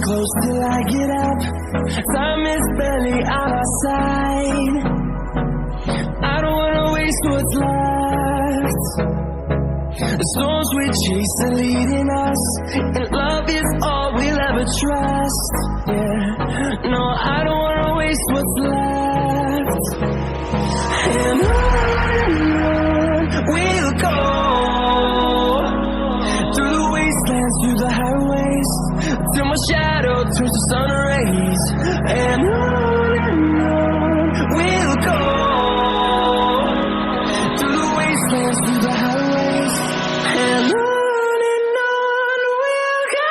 close till I get up. Time is barely on our side. I don't wanna waste what's left. The storms we chase are leading us, and love is all we'll ever trust. Yeah, no, I don't wanna waste what's left. And on we'll go, through the wastelands, through the highways, till my shadow turns to sun rays. And on we'll go, through the wastelands, through the highways, and on we'll go.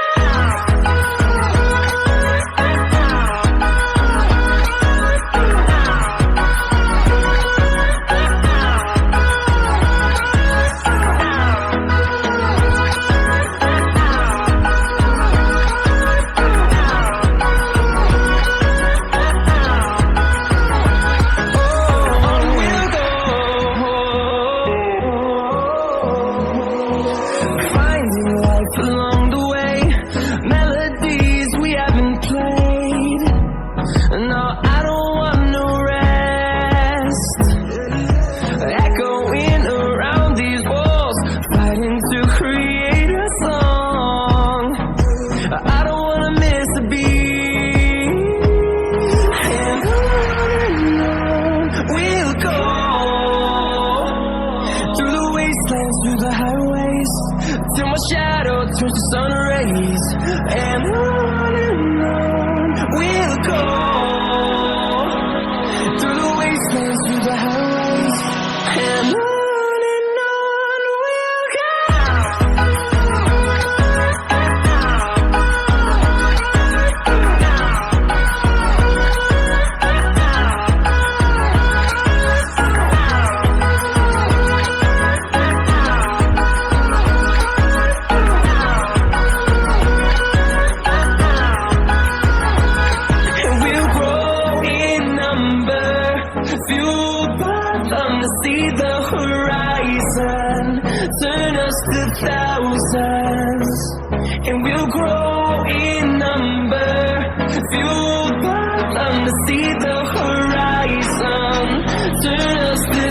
Along the way, melodies we haven't played. No, I don't want no rest. Echoing around these walls, fighting to create a song. I don't wanna miss a beat. And on we'll go, through the wastelands, through the highways, till my shadow turns to sun rays. And on we'll go, through the wastelands, through the highways, and on we'll go. Fueled by them to see the horizon, turn us to thousands, and we'll grow in number. Fueled by them to see the horizon, turn us to